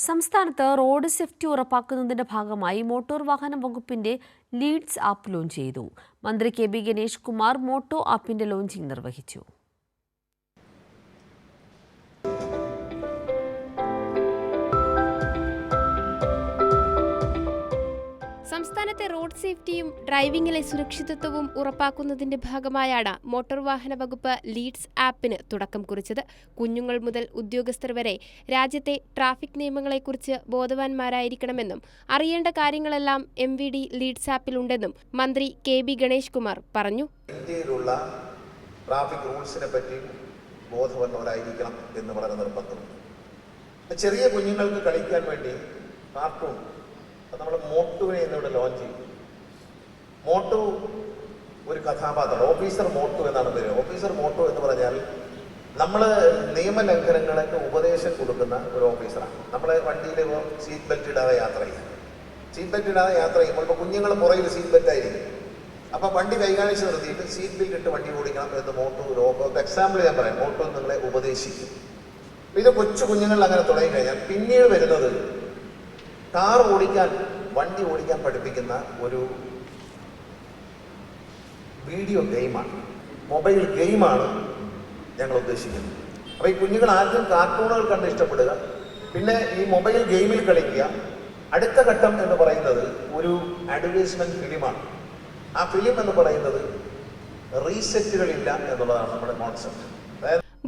സംസ്ഥാനത്ത് road safety ഉറപ്പാക്കുന്നതിന്റെ ഭാഗമായി motor വാഹന വകുപ്പിന്റെ ലീഡ്സ് ആപ്പ് ലോഞ്ച് ചെയ്തു. മന്ത്രി KB. Ganesh Kumar motto ആപ്പിന്റെ launching നിർവഹിച്ചു. സംസ്ഥാനത്തെ റോഡ് സേഫ്റ്റിയും ഡ്രൈവിംഗിലെ സുരക്ഷിതത്വവും ഉറപ്പാക്കുന്നതിന്റെ ഭാഗമായാണ് മോട്ടോർ വാഹന വകുപ്പ് ലീഡ്സ് ആപ്പിന് തുടക്കം കുറിച്ചത്. കുഞ്ഞുങ്ങൾ മുതൽ ഉദ്യോഗസ്ഥർ വരെ രാജ്യത്തെ ട്രാഫിക് നിയമങ്ങളെക്കുറിച്ച് ബോധവാന്മാരായിരിക്കണമെന്നും അറിയേണ്ട കാര്യങ്ങളെല്ലാം MVD ലീഡ്സ് ആപ്പിലുണ്ടെന്നും മന്ത്രി കെ.ബി. ഗണേഷ് കുമാർ പറഞ്ഞു. ഇന്ത്യയിലുള്ള ട്രാഫിക് റൂൾസിനെ പറ്റി ബോധവാന്മാരായിരിക്കണം എന്ന് വളരെ നിർബന്ധമുണ്ട്. ചെറിയ കുഞ്ഞുങ്ങൾക്ക് കളിക്കാൻ വേണ്ടി കാർട്ടൂൺ നമ്മൾ മോട്ടുവിനെ ഇന്നിവിടെ ലോഞ്ച് ചെയ്തു. മോട്ടു ഒരു കഥാപാത്രം, ഓഫീസർ മോട്ടു എന്നാണ് പേര്. ഓഫീസർ മോട്ടു എന്ന് പറഞ്ഞാൽ നമ്മൾ നിയമലംഘനങ്ങൾക്ക് ഉപദേശം കൊടുക്കുന്ന ഒരു ഓഫീസറാണ്. നമ്മളെ വണ്ടിയിൽ സീറ്റ് ബെൽറ്റ് ഇടാതെ യാത്ര ചെയ്യും. സീറ്റ് ബെൽറ്റ് ഇടാതെ യാത്ര ചെയ്യുമ്പോൾ ഇപ്പോൾ കുഞ്ഞുങ്ങൾ പുറകിൽ സീറ്റ് ബെൽറ്റ് ആയിരിക്കും. അപ്പം വണ്ടി കൈകാണിച്ച് നിർത്തിയിട്ട് സീറ്റ് ബെൽറ്റ് ഇട്ട് വണ്ടി ഓടിക്കണം എന്ന് മോട്ടു എക്സാമ്പിൾ ഞാൻ പറയാം. മോട്ടു നിങ്ങളെ ഉപദേശിക്കും. ഇത് കൊച്ചു കുഞ്ഞുങ്ങളിൽ അങ്ങനെ തുടങ്ങി കഴിഞ്ഞാൽ പിന്നീട് വരുന്നത് കാർ ഓടിക്കാൻ, വണ്ടി ഓടിക്കാൻ പഠിപ്പിക്കുന്ന ഒരു വീഡിയോ ഗെയിമാണ്, മൊബൈൽ ഗെയിമാണ് ഞങ്ങൾ ഉദ്ദേശിക്കുന്നത്. അപ്പോൾ ഈ കുഞ്ഞുങ്ങൾ ആദ്യം കാർട്ടൂണുകൾ കണ്ട് ഇഷ്ടപ്പെടുക, പിന്നെ ഈ മൊബൈൽ ഗെയിമിൽ കളിക്കുക. അടുത്ത ഘട്ടം എന്ന് പറയുന്നത് ഒരു അഡ്വർടൈസ്മെന്റ് ഫിലിമാണ്. ആ ഫിലിം എന്ന് പറയുന്നത് റീസെറ്റുകളില്ല എന്നുള്ളതാണ് നമ്മുടെ കോൺസെപ്റ്റ്.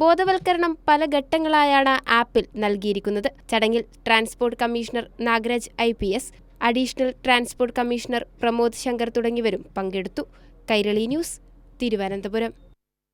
ബോധവൽക്കരണം പല ഘട്ടങ്ങളായാണ് ആപ്പിൽ നൽകിയിരിക്കുന്നത്. ചടങ്ങിൽ transport commissioner Nagaraj IPS, additional transport commissioner Pramod Shankar തുടങ്ങിയവരും പങ്കെടുത്തു. കൈരളി ന്യൂസ്, തിരുവനന്തപുരം.